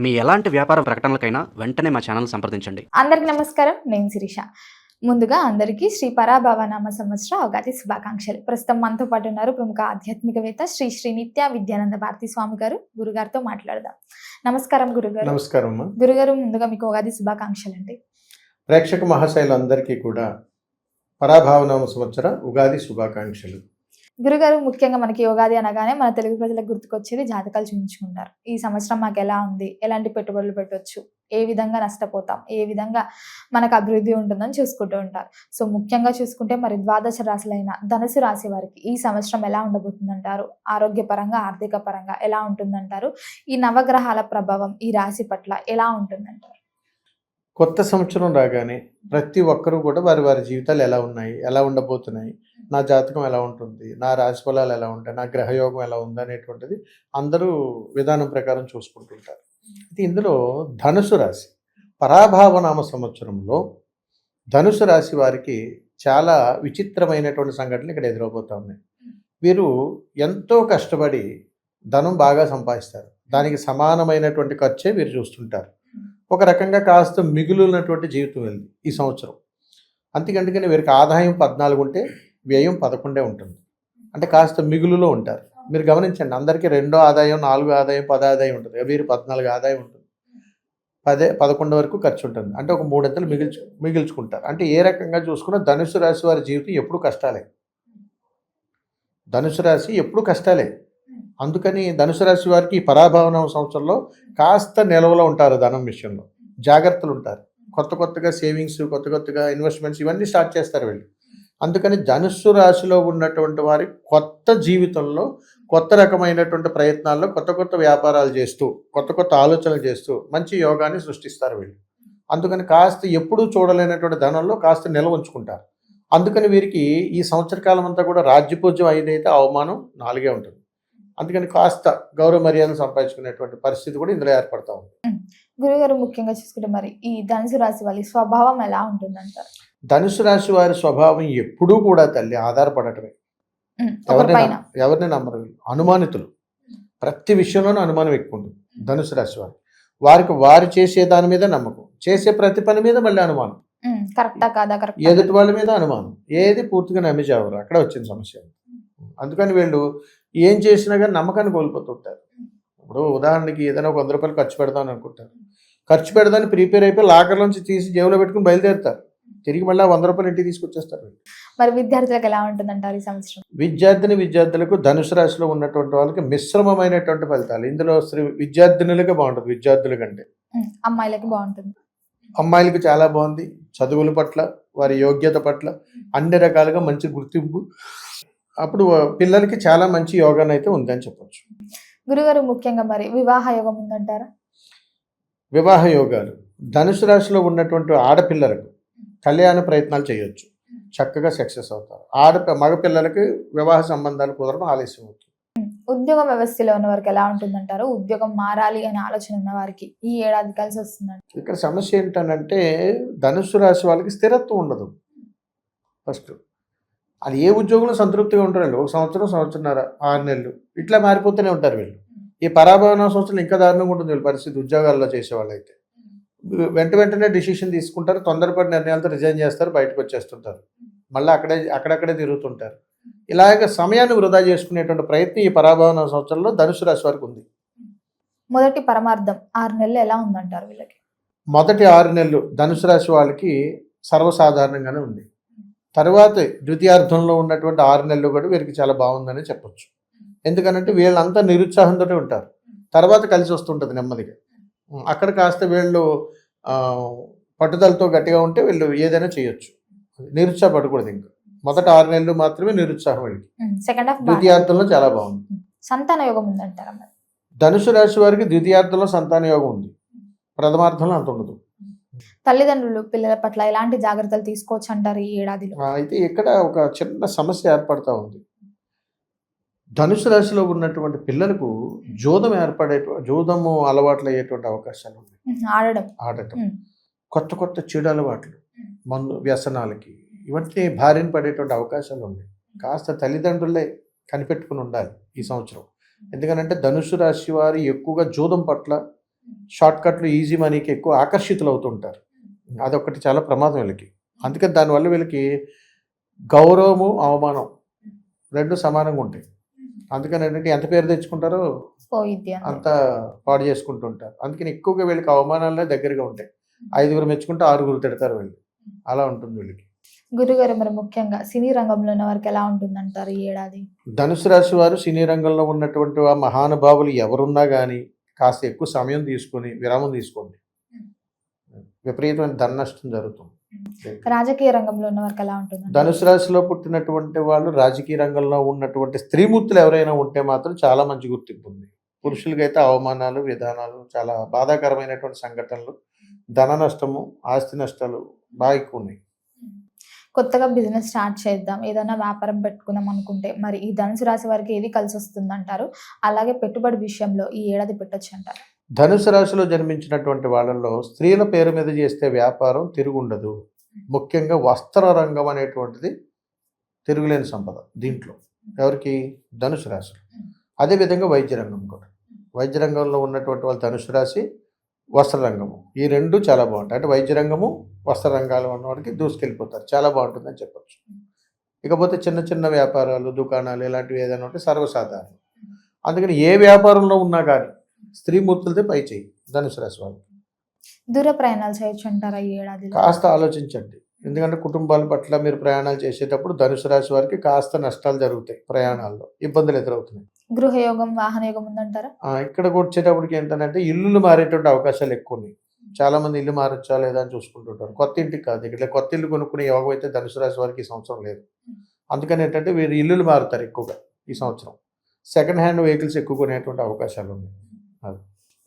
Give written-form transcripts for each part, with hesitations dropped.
మీ ఎలాంటి వ్యాపార ప్రకటనలకైనా వెంటనే మా ఛానల్ సంప్రదించండి. అందరికీ నమస్కారం. నేను శిరీష. ముందుగా అందరికీ శ్రీ పరాభవనామ సంవత్సర ఉగాది శుభాకాంక్షలు. ప్రస్తుతం మనతో పాటు ఉన్నారు ప్రముఖ ఆధ్యాత్మికవేత్త శ్రీ శ్రీ నిత్య విద్యానంద భారతీ స్వామి గారు. గురుగారితో మాట్లాడదాం. నమస్కారం గురుగారు. నమస్కారం. గురుగారు, ముందుగా మీకు ఉగాది శుభాకాంక్షలు అండి. ప్రేక్షక మహాశైలందరికీ కూడా పరాభవనామ సంవత్సర ఉగాది శుభాకాంక్షలు. గురుగారు, ముఖ్యంగా మనకి ఉగాది అనగానే మన తెలుగు ప్రజలకు గుర్తుకొచ్చేది జాతకాలు చూపించుకుంటారు. ఈ సంవత్సరం మాకు ఎలా ఉంది, ఎలాంటి పెట్టుబడులు పెట్టవచ్చు, ఏ విధంగా నష్టపోతాం, ఏ విధంగా మనకు అభివృద్ధి ఉంటుందని చూసుకుంటూ ఉంటారు. సో ముఖ్యంగా చూసుకుంటే మరి ద్వాదశ రాశులైన ధనుసు రాశి వారికి ఈ సంవత్సరం ఎలా ఉండబోతుందంటారు? ఆరోగ్యపరంగా, ఆర్థిక పరంగా ఎలా ఉంటుందంటారు? ఈ నవగ్రహాల ప్రభావం ఈ రాశి పట్ల ఎలా ఉంటుందంటారు? కొత్త సంవత్సరం రాగానే ప్రతి ఒక్కరూ కూడా వారి వారి జీవితాలు ఎలా ఉన్నాయి, ఎలా ఉండబోతున్నాయి, నా జాతకం ఎలా ఉంటుంది, నా రాశి ఫలాలు ఎలా ఉంటాయి, నా గ్రహయోగం ఎలా ఉంది అనేటువంటిది అందరూ విధానం ప్రకారం చూసుకుంటుంటారు. అయితే ఇందులో ధనుసు రాశి పరాభవనామ సంవత్సరంలో ధనుసు రాశి వారికి చాలా విచిత్రమైనటువంటి సంఘటనలు ఇక్కడ ఎదురవబోతా ఉన్నాయి. వీరు ఎంతో కష్టపడి ధనం బాగా సంపాదిస్తారు. దానికి సమానమైనటువంటి ఖర్చే వీరు చూస్తుంటారు. ఒక రకంగా కాస్త మిగులున్నటువంటి జీవితం వెళ్ళి ఈ సంవత్సరం. అందుకని వీరికి ఆదాయం 14 ఉంటే వ్యయం 11 ఉంటుంది. అంటే కాస్త మిగులులో ఉంటారు. మీరు గమనించండి, అందరికీ 2 ఆదాయం, 4 ఆదాయం, 10 ఆదాయం ఉంటుంది. వీరు 14 ఆదాయం ఉంటుంది. 11 వరకు ఖర్చు ఉంటుంది. అంటే ఒక 3 అంతలు మిగిల్చుకుంటారు. అంటే ఏ రకంగా చూసుకున్నా ధనుసు రాశి వారి జీవితం ఎప్పుడు కష్టాలే. ధనుసు రాశి ఎప్పుడు కష్టాలే. అందుకని ధనుసు రాశి వారికి ఈ పరాభవనామ సంవత్సరంలో కాస్త నిలవలో ఉంటారు. ధనం విషయంలో జాగ్రత్తలు ఉంటారు. కొత్తగా సేవింగ్స్, కొత్తగా ఇన్వెస్ట్మెంట్స్ ఇవన్నీ స్టార్ట్ చేస్తారు వీళ్ళు. అందుకని ధనుస్సు రాశిలో ఉన్నటువంటి వారి కొత్త జీవితంలో కొత్త రకమైనటువంటి ప్రయత్నాల్లో కొత్త వ్యాపారాలు చేస్తూ కొత్త ఆలోచనలు చేస్తూ మంచి యోగాన్ని సృష్టిస్తారు వీళ్ళు. అందుకని కాస్త ఎప్పుడూ చూడలేనటువంటి ధనంలో కాస్త నిల్వ ఉంచుకుంటారు. అందుకని వీరికి ఈ సంవత్సర కాలం అంతా కూడా రాజ్యపూజ్యం అయినైతే అవమానం 4 ఉంటుంది. అందుకని కాస్త గౌరవ మర్యాదలు సంపాదించుకునేటువంటి పరిస్థితి కూడా ఇందులో ఏర్పడతా ఉంది. గురుగారు, ముఖ్యంగా చూసుకుంటే మరి ఈ ధనుసు రాశి వాళ్ళ స్వభావం ఎలా ఉంటుందంటారు? ధనుసు రాశి వారి స్వభావం ఎప్పుడూ కూడా తల్లి ఆధారపడటమే. ఎవరిని నమ్మరు వీళ్ళు. అనుమానితులు. ప్రతి విషయంలోనూ అనుమానం ఎక్కువ ఉంటుంది ధనుసు రాశి వారికి వారు చేసే దాని మీద నమ్మకం, చేసే ప్రతి పని మీద మళ్ళీ అనుమానం, కరెక్టా కాదా, ఎదుటి వాళ్ళ మీద అనుమానం, ఏది పూర్తిగా నమ్మిచావరు. అక్కడ వచ్చిన సమస్య. అందుకని వీళ్ళు ఏం చేసినా కానీ నమ్మకాన్ని కోల్పోతుంటారు. ఇప్పుడు ఉదాహరణకి ఏదైనా ఒక 100 రూపాయలు ఖర్చు పెడదామని అనుకుంటారు. ఖర్చు పెడదాన్ని ప్రిపేర్ అయిపోయి లాకర్లోంచి తీసి జేబులో పెట్టుకుని బయలుదేరుతారు. తిరిగి మళ్ళీ 100 రూపాయలు ఇంటికి తీసుకొచ్చేస్తారు. మరి విద్యార్థులకు ఎలా ఉంటుందంటారు ఈ సంవత్సరం? విద్యార్థులకు ధనుసు రాశిలో ఉన్నటువంటి వాళ్ళకి మిశ్రమమైనటువంటి ఫలితాలు. ఇందులో విద్యార్థినులకే బాగుంటుంది. విద్యార్థుల కంటే అమ్మాయిలకి బాగుంటుంది. అమ్మాయిలకు చాలా బాగుంది. చదువుల పట్ల, వారి యోగ్యత పట్ల అన్ని రకాలుగా మంచి గుర్తింపు. అప్పుడు పిల్లలకి చాలా మంచి యోగాన్ని అయితే ఉందని చెప్పొచ్చు. గురుగారు, ముఖ్యంగా మరి వివాహ యోగం ఉందంటారా? వివాహ యోగాలు ధనుసు రాశిలో ఉన్నటువంటి ఆడపిల్లలకు కళ్యాణ ప్రయత్నాలు చేయొచ్చు. చక్కగా సక్సెస్ అవుతారు. మగపిల్లలకి వివాహ సంబంధాలు కుదరడం ఆలస్యం అవుతుంది. ఉద్యోగ వ్యవస్థలో ఉన్న వారికి ఎలా ఉంటుందంటారు? ఉద్యోగం మారాలి అనే ఆలోచన ఉన్న వారికి ఈ ఏడాది కలిసి వస్తుందండి. ఇక్కడ సమస్య ఏంటంటే ధనుసు రాశి వాళ్ళకి స్థిరత్వం ఉండదు. ఫస్ట్ అది ఏ ఉద్యోగంలో సంతృప్తిగా ఉంటారండి. 1 సంవత్సరం, సంవత్సరన్నర, 6 నెలలు ఇట్లా మారిపోతూనే ఉంటారు వీళ్ళు. ఈ పరాభవన సంవత్సరం ఇంకా దారుణంగా ఉంటుంది వీళ్ళ పరిస్థితి. ఉద్యోగాల్లో చేసేవాళ్ళు అయితే వెంటనే డిసిషన్ తీసుకుంటారు. తొందరపడి నిర్ణయాలతో రిజైన్ చేస్తారు, బయటకు వచ్చేస్తుంటారు. మళ్ళీ అక్కడక్కడే తిరుగుతుంటారు. ఇలాగ సమయాన్ని వృధా చేసుకునేటువంటి ప్రయత్నం ఈ పరాభవన సంవత్సరంలో ధనుసు రాశి వారికి ఉంది. మొదటి పరమార్థం 6 నెలలు ఎలా ఉందంటారు వీళ్ళకి? మొదటి 6 నెలలు ధనుసు రాశి వాళ్ళకి సర్వసాధారణంగానే ఉంది. తర్వాత ద్వితీయార్థంలో ఉన్నటువంటి 6 నెలలు కూడా వీరికి చాలా బాగుందని చెప్పొచ్చు. ఎందుకనంటే వీళ్ళంతా నిరుత్సాహంతో ఉంటారు. తర్వాత కలిసి వస్తుంటుంది నెమ్మదిగా. అక్కడ కాస్త వీళ్ళు పట్టుదలతో గట్టిగా ఉంటే వీళ్ళు ఏదైనా చేయొచ్చు. నిరుత్సాహపడకూడదు. ఇంకా మొదటి 6 నెలలు మాత్రమే నిరుత్సాహం వీళ్ళకి. ద్వితీయార్థంలో చాలా బాగుంది. సంతాన యోగం ఉందంటారా? ధనుసు రాశి వారికి ద్వితీయార్థంలో సంతాన యోగం ఉంది. ప్రథమార్థంలో అంత ఉండదు. తల్లిదండ్రులు పిల్లల పట్ల ఎలాంటి జాగ్రత్తలు తీసుకోవచ్చు అంటారు ఈ ఏడాదిలో? అయితే ఇక్కడ ఒక చిన్న సమస్య ఏర్పడతా ఉంది. ధనుసు రాశిలో ఉన్నటువంటి పిల్లలకు జూదము అలవాట్లు అయ్యేటువంటి అవకాశాలు ఉన్నాయి. ఆడటం, కొత్త చెడు అలవాట్లు, మందు వ్యసనాలకి ఇవన్నీ బారిన పడేటువంటి అవకాశాలు ఉన్నాయి. కాస్త తల్లిదండ్రులే కనిపెట్టుకుని ఉండాలి ఈ సంవత్సరం. ఎందుకంటే ధనుసు రాశి వారు ఎక్కువగా జూదం పట్ల షార్ట్ కట్లు ఈజీ మనీకి ఎక్కువ ఆకర్షితులు అవుతుంటారు. అదొకటి చాలా ప్రమాదం వీళ్ళకి. అందుకని దానివల్ల వీళ్ళకి గౌరవము అవమానం రెండు సమానంగా ఉంటాయి. అందుకని ఏంటంటే ఎంత పేరు తెచ్చుకుంటారో పోయిద్ది అంతే. అంత పాడు చేసుకుంటూ ఉంటారు. అందుకని ఎక్కువగా వీళ్ళకి అవమానాలే దగ్గరగా ఉంటాయి. 5గురు మెచ్చుకుంటే 6గురు తిడతారు వీళ్ళు. అలా ఉంటుంది వీళ్ళకి. గురుగారు మరి ముఖ్యంగా సినీ రంగంలో ఉన్న వారికి ఎలా ఉంటుందంటారు ఈ ఏడాది? ధనుసు రాశి వారు సినీ రంగంలో ఉన్నటువంటి ఆ మహానుభావులు ఎవరున్నా కానీ కాస్త ఎక్కువ సమయం తీసుకొని విరామం తీసుకోండి. విపరీతమైన ధన నష్టం జరుగుతుంది. రాజకీయ రంగంలో ఉన్న వారికి ఎలా ఉంటుంది? ధనుసు రాశిలో పుట్టినటువంటి వాళ్ళు రాజకీయ రంగంలో ఉన్నటువంటి స్త్రీమూర్తులు ఎవరైనా ఉంటే మాత్రం చాలా మంచి గుర్తింపు ఉంది. పురుషులకైతే అవమానాలు విధానాలు చాలా బాధాకరమైనటువంటి సంఘటనలు, ధన నష్టము, ఆస్తి నష్టాలు బాగా ఎక్కువ ఉన్నాయి. కొత్తగా బిజినెస్ స్టార్ట్ చేద్దాం, ఏదైనా వ్యాపారం పెట్టుకుందాం అనుకుంటే మరి ఈ ధనుసు రాశి వారికి ఏది కలిసి వస్తుంది అంటారు? అలాగే పెట్టుబడి విషయంలో ఈ ఏడాది పెట్టొచ్చు అంటారు? ధనుసు రాశిలో జన్మించినటువంటి వాళ్ళల్లో స్త్రీల పేరు మీద చేస్తే వ్యాపారం తిరుగుండదు. ముఖ్యంగా వస్త్ర రంగం అనేటువంటిది తిరుగులేని సంపద దీంట్లో. ఎవరికి? ధనుసు రాశి. అదేవిధంగా వైద్య రంగం కూడా. వైద్య రంగంలో ఉన్నటువంటి వాళ్ళు ధనుసు రాశి, వస్త్ర రంగము, ఈ రెండు చాలా బాగుంటాయి. అంటే వైద్య రంగము, వస్త్ర రంగాలు ఉన్నవాడికి దూసుకెళ్ళిపోతారు. చాలా బాగుంటుందని చెప్పొచ్చు. ఇకపోతే చిన్న చిన్న వ్యాపారాలు, దుకాణాలు ఇలాంటివి ఏదైనా ఉంటే సర్వసాధారణం. అందుకని ఏ వ్యాపారంలో ఉన్నా కానీ స్త్రీమూర్తులతో పై చేయి ధనుసు రాశి వాళ్ళు. దూర ప్రయాణాలు చేయొచ్చు అంటారా ఈ ఏడాది? కాస్త ఆలోచించండి. ఎందుకంటే కుటుంబాల పట్ల మీరు ప్రయాణాలు చేసేటప్పుడు ధనుసు రాశి వారికి కాస్త నష్టాలు జరుగుతాయి. ప్రయాణాల్లో ఇబ్బందులు ఎదురవుతున్నాయి. గృహయోగం, వాహన యోగం ఉందంటారా? ఇక్కడికి వచ్చేటప్పటికి ఏంటంటే ఇల్లులు మారేటువంటి అవకాశాలు ఎక్కువ ఉన్నాయి. చాలా మంది ఇల్లు మారొచ్చా లేదా అని చూసుకుంటుంటారు. కొత్త ఇంటికి కాదు, ఇక్కడ కొత్త ఇల్లు కొనుక్కునే యోగం అయితే ధనుసు రాశి వారికి ఈ సంవత్సరం లేదు. అందుకని ఏంటంటే వీరు ఇల్లులు మారుతారు ఎక్కువగా ఈ సంవత్సరం. సెకండ్ హ్యాండ్ వెహికల్స్ ఎక్కువ కొనేటువంటి అవకాశాలు ఉన్నాయి.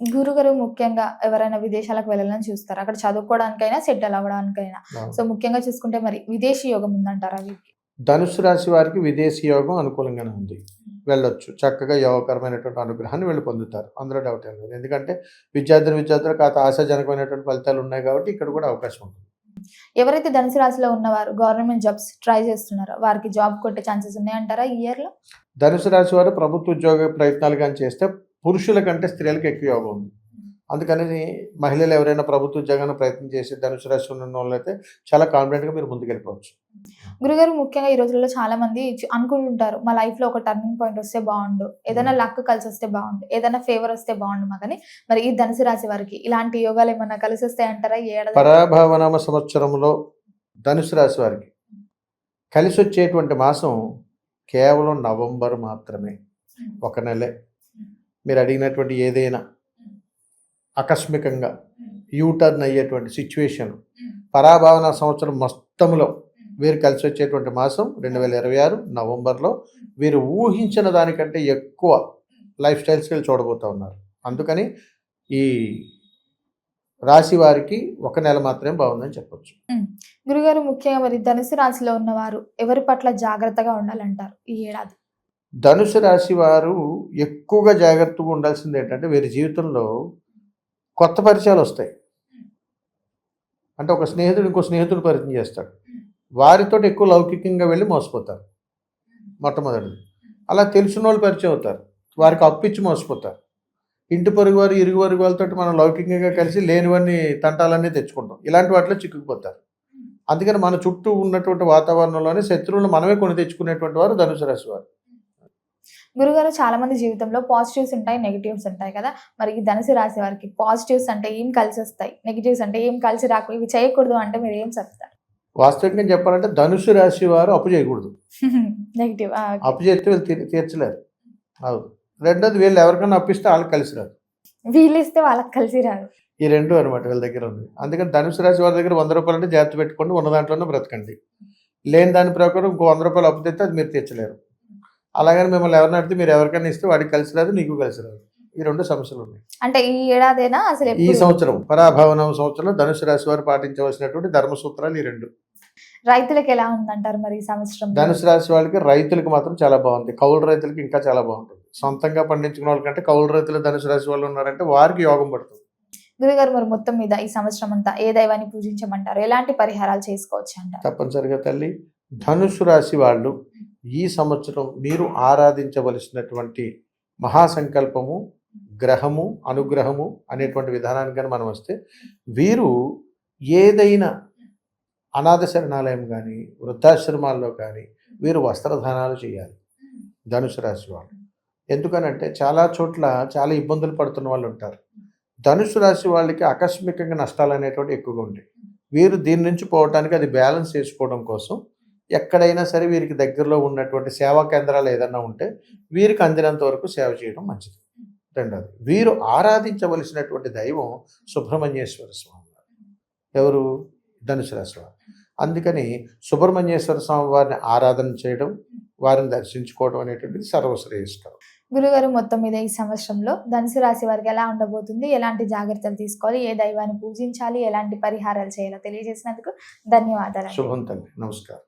గురుగారు ముఖ్యంగా ఎవరైనా విదేశాలకు వెళ్ళాలని చూస్తారు, అక్కడ చదువుకోవడానికైనా సెటిల్ అవ్వడానికైనా. సో ముఖ్యంగా చూసుకుంటే మరి విదేశీ యోగం ఉందంటారా వీరికి? ధనుసు రాశి వారికి విదేశీ యోగం అనుకూలంగానే ఉంది. వెళ్ళొచ్చు. చక్కగా యోగకరమైనటువంటి అనుగ్రహాన్ని వీళ్ళు పొందుతారు. అందులో డౌట్ ఏం లేదు. ఎందుకంటే విద్యార్థులకు కాస్త ఆశాజనకమైనటువంటి ఫలితాలు ఉన్నాయి కాబట్టి ఇక్కడ కూడా అవకాశం ఉంటుంది. ఎవరైతే ధనుసు రాశిలో ఉన్నవారు గవర్నమెంట్ జాబ్స్ ట్రై చేస్తున్నారో వారికి జాబ్ కొట్టే ఛాన్సెస్ ఉన్నాయంటారా ఈ ఇయర్ లో? ధనుసు రాశి వారు ప్రభుత్వ ఉద్యోగ ప్రయత్నాలు కానీ చేస్తే పురుషుల కంటే స్త్రీలకు ఎక్కువ యోగం ఉంది. అందుకని మహిళలు ఎవరైనా ప్రభుత్వ ఉద్యోగాన్ని ప్రయత్నం చేసి ధనుసు రాశి ఉన్న వాళ్ళైతే చాలా కాన్ఫిడెంట్గా మీరు ముందుకెళ్ళిపోవచ్చు. గురుగారు ముఖ్యంగా ఈ రోజుల్లో చాలా మంది అనుకుంటుంటారు మా లైఫ్ లో ఒక టర్నింగ్ పాయింట్ వస్తే బాగుండు, ఏదైనా లక్ కలిసి వస్తే బాగుండు, ఏదైనా ఫేవర్ వస్తే బాగుండు మాకని. మరి ఈ ధనుసు రాశి వారికి ఇలాంటి యోగాలు ఏమన్నా కలిసి వస్తాయి అంటారా ఈ ఏడాది? పరాభవనామ సంవత్సరంలో ధనుసు రాశి వారికి కలిసి వచ్చేటువంటి మాసం కేవలం నవంబర్ మాత్రమే. ఒక నెలే. మీరు అడిగినటువంటి ఏదైనా ఆకస్మికంగా యూటర్న్ అయ్యేటువంటి సిచ్యువేషన్ పరాభవన సంవత్సరం మొత్తంలో వీరు కలిసి వచ్చేటువంటి మాసం 2026 నవంబర్లో. వీరు ఊహించిన దానికంటే ఎక్కువ లైఫ్ స్టైల్స్ వీళ్ళు చూడబోతూ ఉన్నారు. అందుకని ఈ రాశి వారికి ఒక నెల మాత్రమే బాగుందని చెప్పొచ్చు. గురుగారు ముఖ్యంగా మరి ధనుసు రాశిలో ఉన్నవారు ఎవరి పట్ల జాగ్రత్తగా ఉండాలంటారు ఈ ఏడాది? ధనుసు రాశి వారు ఎక్కువగా జాగ్రత్తగా ఉండాల్సింది ఏంటంటే వీరి జీవితంలో కొత్త పరిచయాలు వస్తాయి. అంటే ఒక స్నేహితుడు ఇంకో స్నేహితుడు పరిచయం చేస్తాడు. వారితో ఎక్కువ లౌకికంగా వెళ్ళి మోసపోతారు మొట్టమొదటిది. అలా తెలిసిన వాళ్ళు పరిచయం అవుతారు, వారికి అప్పిచ్చి మోసపోతారు. ఇంటి పొరుగు వారు, ఇరుగు పొరుగు వాళ్ళతో మనం లౌకికంగా కలిసి లేనివన్నీ తంటాలన్నీ తెచ్చుకుంటాం. ఇలాంటి వాటిలో చిక్కుకుపోతారు. అందుకని మన చుట్టూ ఉన్నటువంటి వాతావరణంలోనే శత్రువులు మనమే కొని తెచ్చుకునేటువంటి వారు ధనుసు రాశి వారు. గురుగారు చాలా మంది జీవితంలో పాజిటివ్స్ ఉంటాయి, నెగిటివ్స్ ఉంటాయి కదా. మరి ఈ ధనుసు రాశి వారికి పాజిటివ్స్ అంటే ఏం కలిసి వస్తాయి, నెగిటివ్స్ అంటే ఏం కలిసి రాకు, ఇవి చేయకూడదు అంటే మీరు ఏం చెప్తారు? వాస్తవికంగా చెప్పాలంటే ధనుసు రాశి వారు అప్పు చేయకూడదు. నెగిటివ్ అప్పు చేస్తే వీళ్ళు తీర్చలేరు. అవును. రెండోది వీళ్ళు ఎవరికైనా అప్పిస్తే వాళ్ళకి కలిసి రాదు, వీళ్ళు ఇస్తే వాళ్ళకి కలిసి రాదు. ఈ రెండు అనమాట వీళ్ళ దగ్గర ఉంది. అందుకని ధనుసు రాశి వారి దగ్గర 100 రూపాయలు అంటే జాగ్రత్త పెట్టుకోండి, ఉన్న దాంట్లోనే బ్రతకండి. లేని దాని ప్రకారం ఇంకో 100 రూపాయలు అప్పు తెస్తే అది మీరు తీర్చలేరు. అలాగని మిమ్మల్ని ఎవరిని అడిగితే మీరు ఎవరికైనా ఇస్తే వాడికి కలిసి రాదు, నీకు కలిసి రాదు. ఈ రెండు సమస్యలు ఉన్నాయి. అంటే ఈ ఏడాదేనా అసలు ఈ సంవత్సరం పరాభవనం సంవత్సరంలో ధనుసు రాశి వారు పాటించవలసినటువంటి ధర్మ సూత్రాలు ఈ రెండు. రైతులకు ఎలా ఉందంటారు మరి ఈ సంవత్సరం? ధనుసు రాశి వాళ్ళకి రైతులకు మాత్రం చాలా బాగుంది. కౌలు రైతులకి ఇంకా చాలా బాగుంటుంది. సొంతంగా పండించుకున్న వాళ్ళకంటే కౌలు రైతులు ధనుసు రాశి వాళ్ళు ఉన్నారంటే వారికి యోగం పడుతుంది. గురుగారు మరి మొత్తం మీద ఈ సంవత్సరం అంతా ఏ దైవాన్ని పూజించమంటారు, ఎలాంటి పరిహారాలు చేసుకోవచ్చు అంటారు? తప్పనిసరిగా తల్లి, ధనుసు రాశి వాళ్ళు ఈ సంవత్సరం మీరు ఆరాధించవలసినటువంటి మహాసంకల్పము గ్రహము అనుగ్రహము అనేటువంటి విధానానికి కానీ మనం వస్తే వీరు ఏదైనా అనాథ శరణాలయం కానీ వృద్ధాశ్రమాల్లో కానీ వీరు వస్త్రదానాలు చేయాలి ధనుసు రాశి వాళ్ళు. ఎందుకనంటే చాలా చోట్ల చాలా ఇబ్బందులు పడుతున్న వాళ్ళు ఉంటారు. ధనుసు రాశి వాళ్ళకి ఆకస్మికంగా నష్టాలు అనేటువంటి ఎక్కువగా ఉంటాయి. వీరు దీని నుంచి పోవటానికి అది బ్యాలెన్స్ చేసుకోవడం కోసం ఎక్కడైనా సరే వీరికి దగ్గరలో ఉన్నటువంటి సేవా కేంద్రాలు ఏదైనా ఉంటే వీరికి అందినంత వరకు సేవ చేయడం మంచిది. రెండోది, వీరు ఆరాధించవలసినటువంటి దైవం సుబ్రహ్మణ్యేశ్వర స్వామి వారు. ఎవరు? ధనుసు రాశి వారు. అందుకని సుబ్రహ్మణ్యేశ్వర స్వామి వారిని ఆరాధన చేయడం, వారిని దర్శించుకోవడం అనేటువంటిది సర్వశ్రేయస్కరం. గురుగారు, మొత్తం మీద ఈ సంవత్సరంలో ధనుసు రాశి వారికి ఎలా ఉండబోతుంది, ఎలాంటి జాగ్రత్తలు తీసుకోవాలి, ఏ దైవాన్ని పూజించాలి, ఎలాంటి పరిహారాలు చేయాలో తెలియజేసినందుకు ధన్యవాదాలు. శుభం తల్లి. నమస్కారం.